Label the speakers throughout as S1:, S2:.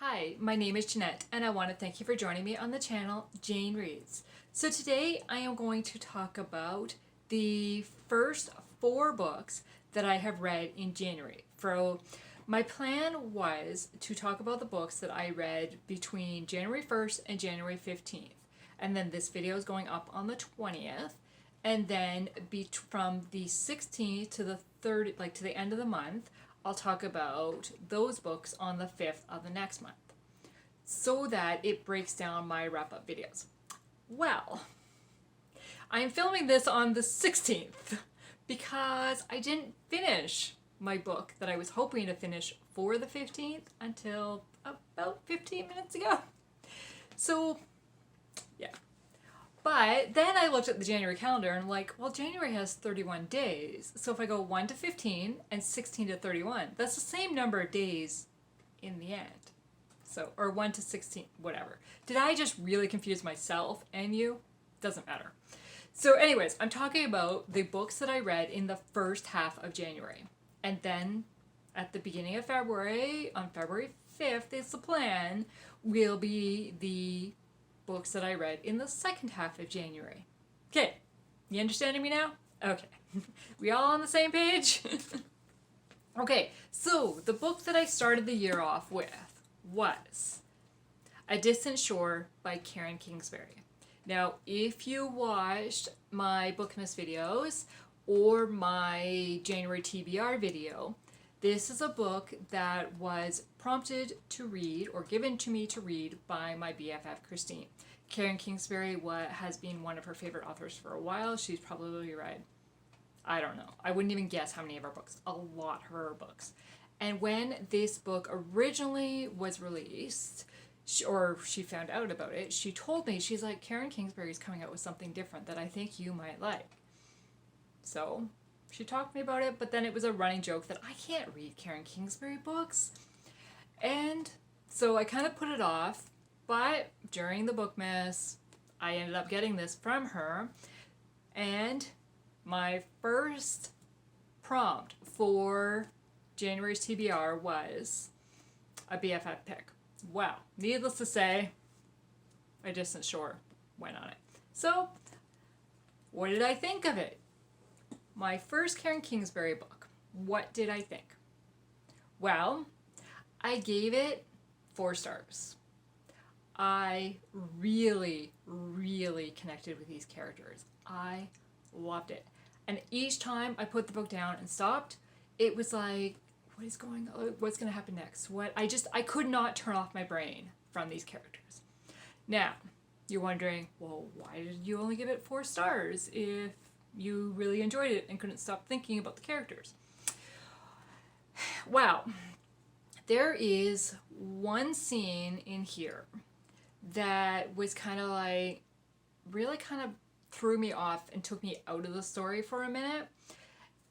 S1: Hi, my name is Jeanette, and I want to thank you for joining me on the channel Jane Reads. So today I am going to talk about the first 4 books that I have read in January. So my plan was to talk about the books that I read between January 1st and January 15th. And then this video is going up on the 20th. And then from the 16th to the 30th, like to the end of the month, I'll talk about those books on the 5th of the next month, so that it breaks down my wrap-up videos. Well, I am filming this on the 16th because I didn't finish my book that I was hoping to finish for the 15th until about 15 minutes ago. So, yeah. But then I looked at the January calendar and I'm like, well, January has 31 days. So if I go 1 to 15 and 16 to 31, that's the same number of days in the end. So, or 1 to 16, whatever. Did I just really confuse myself and you? Doesn't matter. So anyways, I'm talking about the books that I read in the first half of January. And then at the beginning of February, on February 5th is the plan, will be the books that I read in the second half of January. Okay, you understanding me now? Okay, we all on the same page? Okay, so the book that I started the year off with was A Distant Shore by Karen Kingsbury. Now, if you watched my Bookmas videos or my January TBR video, this is a book that was prompted to read or given to me to read by my BFF Christy. Karen Kingsbury has been one of her favorite authors for a while. She's probably read, I don't know, I wouldn't even guess how many of her books, a lot of her books. And when this book originally was released, she found out about it, she told me, she's like, Karen Kingsbury is coming out with something different that I think you might like. So she talked to me about it, but then it was a running joke that I can't read Karen Kingsbury books. And so I kind of put it off, but during the Bookmas, I ended up getting this from her. And my first prompt for January's TBR was a BFF pick. Well, needless to say, A Distant Shore went on it. So, what did I think of it? My first Karen Kingsbury book. What did I think? Well, I gave it 4 stars. I really, really connected with these characters. I loved it. And each time I put the book down and stopped, it was like, what is going on? What's going to happen next? I could not turn off my brain from these characters. Now, you're wondering, well, why did you only give it 4 stars if you really enjoyed it and couldn't stop thinking about the characters? Wow. There is one scene in here that was kind of like, really kind of threw me off and took me out of the story for a minute.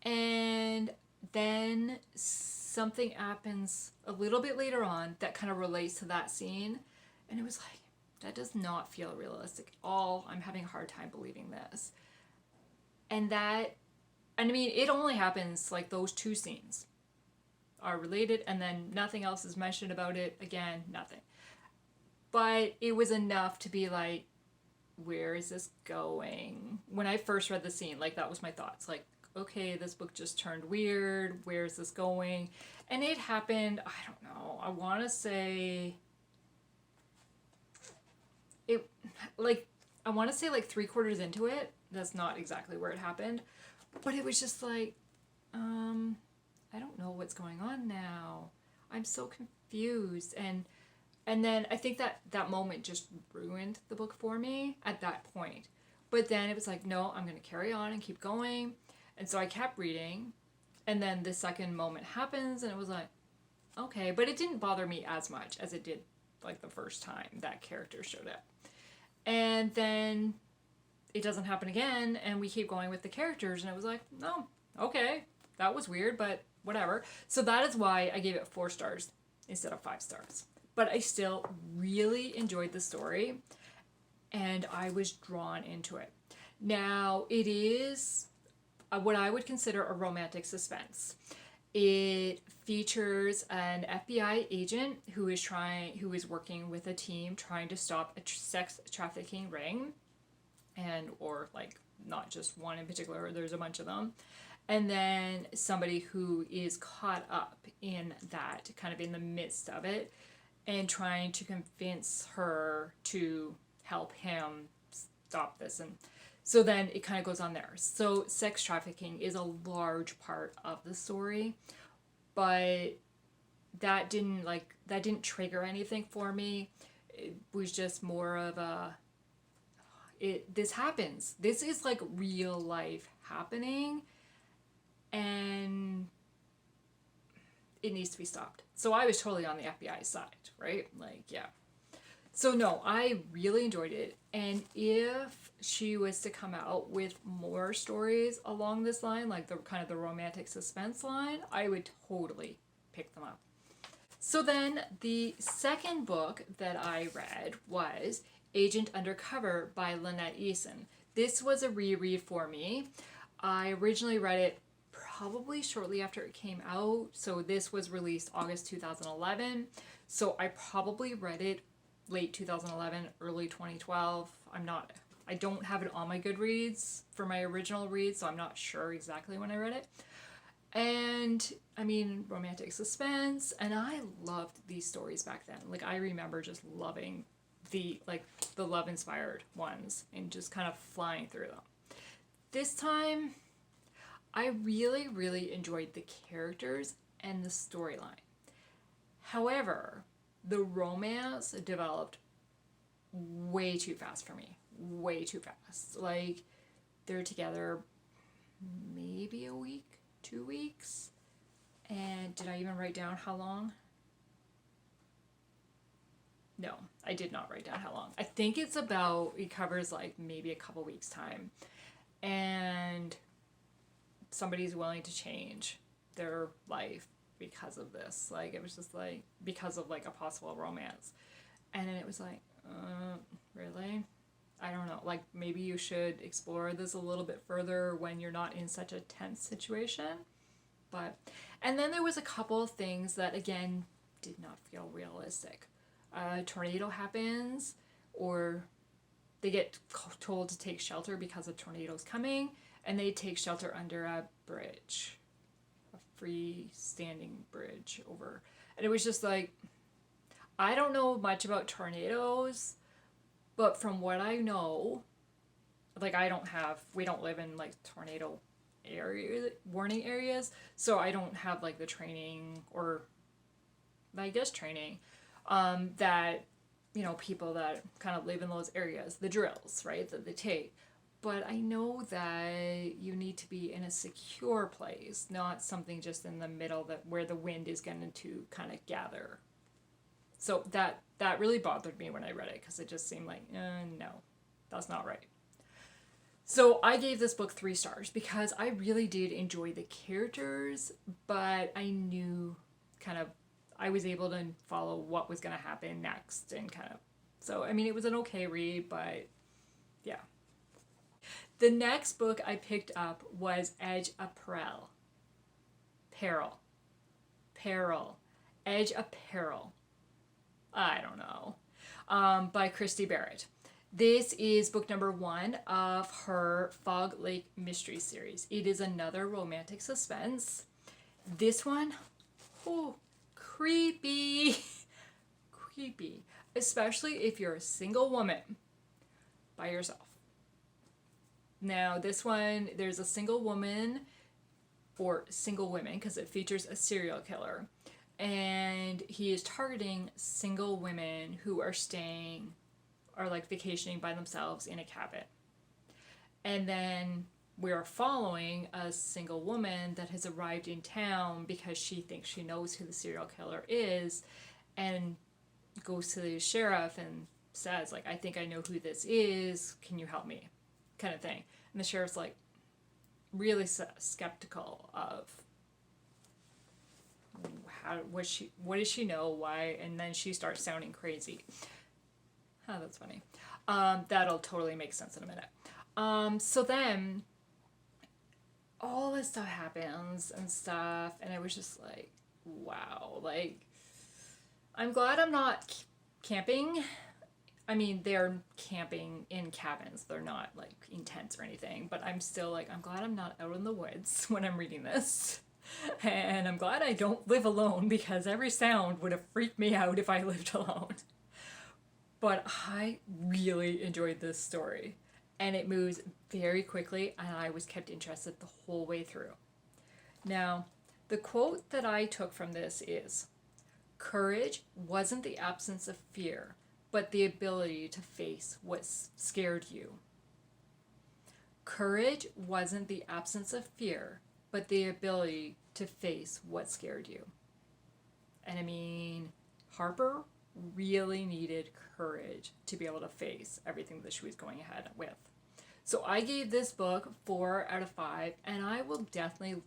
S1: And then something happens a little bit later on that kind of relates to that scene. And it was like, that does not feel realistic at all. I'm having a hard time believing this. And I mean, it only happens like those 2 scenes are related, and then nothing else is mentioned about it. Again, nothing. But it was enough to be like, where is this going? When I first read the scene, like, that was my thoughts. Like, okay, this book just turned weird. Where is this going? And it happened, I don't know, I want to say, like 3/4 into it. That's not exactly where it happened. But it was just like, I don't know what's going on now. I'm so confused. And then I think that moment just ruined the book for me at that point. But then it was like, no, I'm going to carry on and keep going. And so I kept reading. And then the second moment happens and it was like, okay. But it didn't bother me as much as it did like the first time that character showed up. And then it doesn't happen again and we keep going with the characters. And it was like, no, okay, that was weird, but whatever. So that is why I gave it 4 stars instead of 5 stars. But I still really enjoyed the story, and I was drawn into it. Now, it is what I would consider a romantic suspense. It features an FBI agent who is working with a team trying to stop a sex trafficking ring, and or like not just one in particular, there's a bunch of them. And then somebody who is caught up in that, kind of in the midst of it, and trying to convince her to help him stop this. And so then it kind of goes on there. So sex trafficking is a large part of the story, but that didn't trigger anything for me. It was just more of a, this happens. This is like real life happening, and it needs to be stopped. So I was totally on the FBI side, right? Like, yeah. So no, I really enjoyed it. And if she was to come out with more stories along this line, like the kind of the romantic suspense line, I would totally pick them up. So then the second book that I read was Agent Undercover by Lynette Eason. This was a reread for me. I originally read it probably shortly after it came out. So this was released August 2011. So I probably read it late 2011, early 2012. I don't have it on my Goodreads for my original read, so I'm not sure exactly when I read it. And I mean, romantic suspense, and I loved these stories back then. Like, I remember just loving the love inspired ones and just kind of flying through them. This time, I really, really enjoyed the characters and the storyline. However, the romance developed way too fast for me. Way too fast. Like, they're together maybe a week, 2 weeks. And did I even write down how long? No, I did not write down how long. I think it covers like maybe a couple weeks time. And somebody's willing to change their life because of this. Like, it was just like, because of like a possible romance. And then it was like, really? I don't know. Like, maybe you should explore this a little bit further when you're not in such a tense situation. But, and then there was a couple of things that, again, did not feel realistic. A tornado happens, or they get told to take shelter because a tornado's coming, and they take shelter under a bridge, a freestanding bridge over. And it was just like, I don't know much about tornadoes, but from what I know, like, we don't live in like tornado warning areas, so I don't have like the training, or I guess training, that, you know, people that kind of live in those areas, the drills, right, that they take. But I know that you need to be in a secure place, not something just in the middle where the wind is going to kind of gather. So that really bothered me when I read it, because it just seemed like, no, that's not right. So I gave this book 3 stars because I really did enjoy the characters, but I knew I was able to follow what was going to happen next, and so, I mean, it was an okay read, but yeah. The next book I picked up was Edge of Peril. Edge of Peril. I don't know. By Christy Barritt. This is book number 1 of her Fog Lake Mystery series. It is another romantic suspense. This one, creepy. Creepy. Especially if you're a single woman by yourself. Now, this one, there's a single woman, or single women, because it features a serial killer. And he is targeting single women who are like vacationing by themselves in a cabin. And then we're following a single woman that has arrived in town because she thinks she knows who the serial killer is, and goes to the sheriff and says, like, I think I know who this is, can you help me, kind of thing. And the sheriff's like really skeptical of what does she know, why, and then she starts sounding crazy. Oh, that's funny. That'll totally make sense in a minute. So then all this stuff happens and stuff, and I was just like, wow, like, I'm glad I'm not camping. I mean, they're camping in cabins. They're not like in tents or anything, but I'm still like, I'm glad I'm not out in the woods when I'm reading this. And I'm glad I don't live alone because every sound would have freaked me out if I lived alone. But I really enjoyed this story. And it moves very quickly, and I was kept interested the whole way through. Now, the quote that I took from this is, "Courage wasn't the absence of fear, but the ability to face what scared you." Courage wasn't the absence of fear, but the ability to face what scared you. And I mean, Harper really needed courage to be able to face everything that she was going ahead with. So I gave this book 4 out of 5, and I will definitely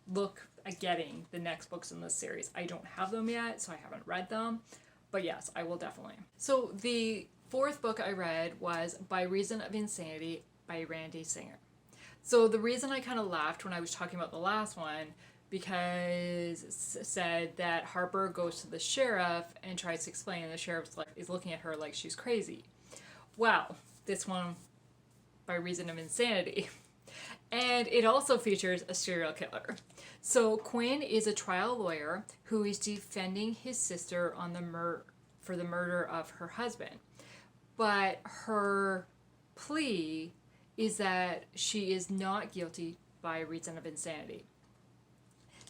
S1: look at getting the next books in this series. I don't have them yet, so I haven't read them, but yes, I will definitely. So the 4th book I read was By Reason of Insanity by Randy Singer. So the reason I kind of laughed when I was talking about the last one, because it said that Harper goes to the sheriff and tries to explain, and the sheriff is looking at her like she's crazy. Well, this one, By Reason of Insanity. And it also features a serial killer. So Quinn is a trial lawyer who is defending his sister on for the murder of her husband. But her plea is that she is not guilty by reason of insanity.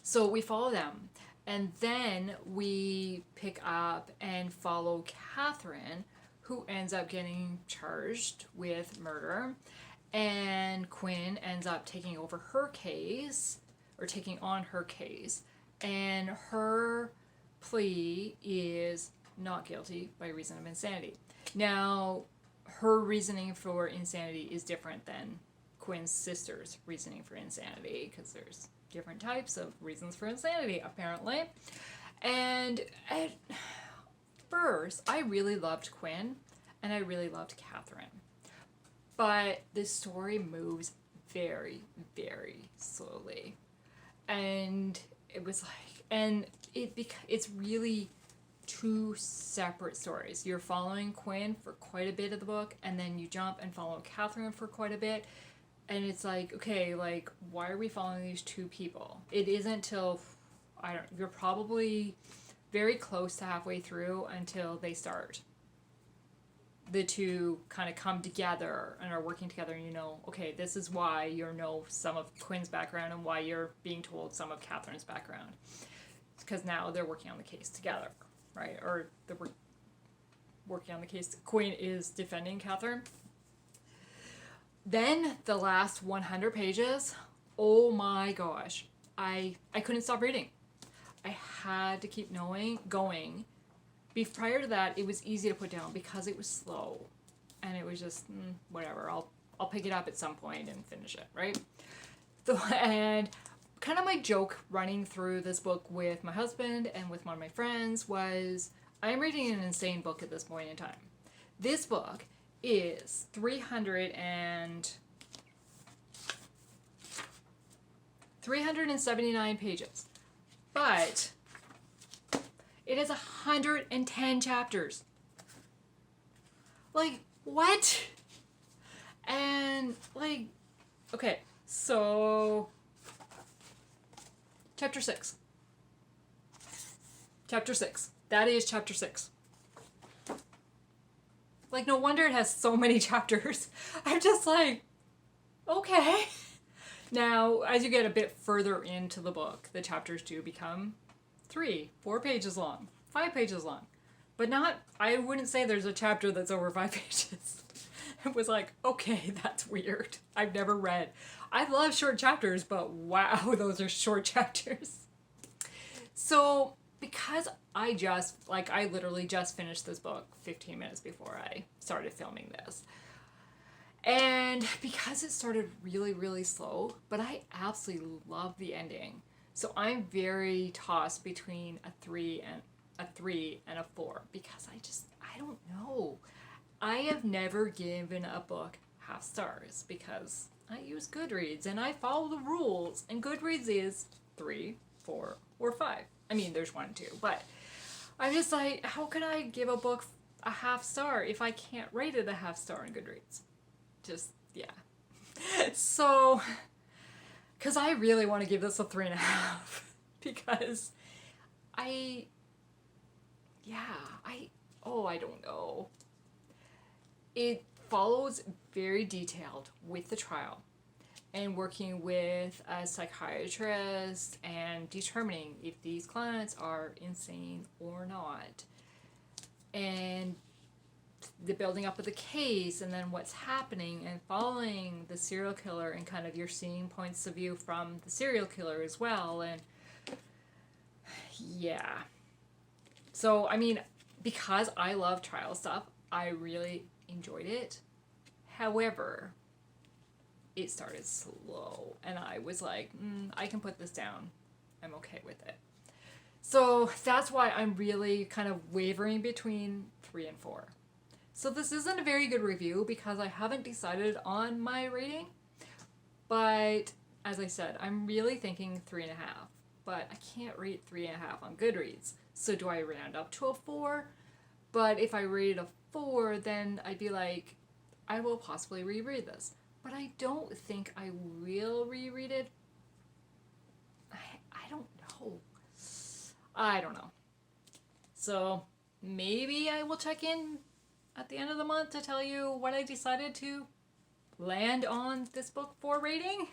S1: So we follow them, and then we pick up and follow Catherine, who ends up getting charged with murder, and Quinn ends up taking over her case, or taking on her case, and her plea is not guilty by reason of insanity. Now, her reasoning for insanity is different than Quinn's sister's reasoning for insanity, because there's different types of reasons for insanity, apparently. And at first, I really loved Quinn, and I really loved Catherine. But the story moves very, very slowly. And it was like, and it's really 2 separate stories. You're following Quinn for quite a bit of the book, and then you jump and follow Catherine for quite a bit. And it's like, okay, like, why are we following these 2 people? It isn't till, you're probably very close to halfway through until they start. The 2 kind of come together and are working together, and you know, okay, this is why you know some of Quinn's background and why you're being told some of Catherine's background. Because now they're working on the case together, right? Or they're working on the case. Quinn is defending Catherine. Then the last 100 pages, oh my gosh, I couldn't stop reading. I had to keep going. Prior to that, it was easy to put down because it was slow, and it was just whatever. I'll pick it up at some point and finish it, right? And kind of my joke running through this book with my husband and with one of my friends was, I'm reading an insane book at this point in time. This book is 379 pages, but it has 110 chapters. Like, what? And like, okay, so chapter 6. That is chapter 6. Like, no wonder it has so many chapters. I'm just like, okay. Now, as you get a bit further into the book, the chapters do become 3, 4 pages long, 5 pages long. But I wouldn't say there's a chapter that's over 5 pages. It was like, okay, that's weird. I've never read. I love short chapters, but wow, those are short chapters. So, because I literally just finished this book 15 minutes before I started filming this. And because it started really, really slow, but I absolutely love the ending. So I'm very tossed between a 3 and a 4 because I don't know. I have never given a book half stars because I use Goodreads and I follow the rules, and Goodreads is 3, 4 or 5. I mean, there's 1 and 2, but I'm just like, how can I give a book a half star if I can't rate it a half star on Goodreads? Just, yeah. So, because I really want to give this a 3.5 because I don't know. It follows very detailed with the trial and working with a psychiatrist and determining if these clients are insane or not. And the building up of the case and then what's happening and following the serial killer and kind of you're seeing points of view from the serial killer as well. And yeah. So, I mean, because I love trial stuff, I really enjoyed it. However, it started slow and I was like, I can put this down. I'm okay with it. So that's why I'm really kind of wavering between 3 and 4. So this isn't a very good review because I haven't decided on my rating. But as I said, I'm really thinking 3.5. But I can't rate 3.5 on Goodreads. So do I round up to a 4? But if I rated a 4, then I'd be like, I will possibly reread this. But I don't think I will reread it. I don't know. I don't know. So maybe I will check in at the end of the month to tell you what I decided to land on this book for rating.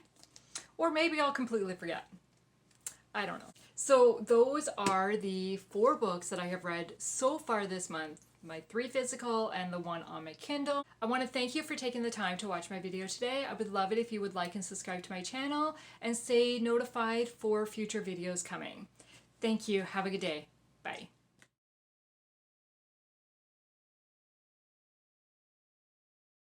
S1: Or maybe I'll completely forget. I don't know. So those are the 4 books that I have read so far this month. My 3 physical and the 1 on my Kindle. I want to thank you for taking the time to watch my video today. I would love it if you would like and subscribe to my channel and stay notified for future videos coming. Thank you. Have a good day. Bye.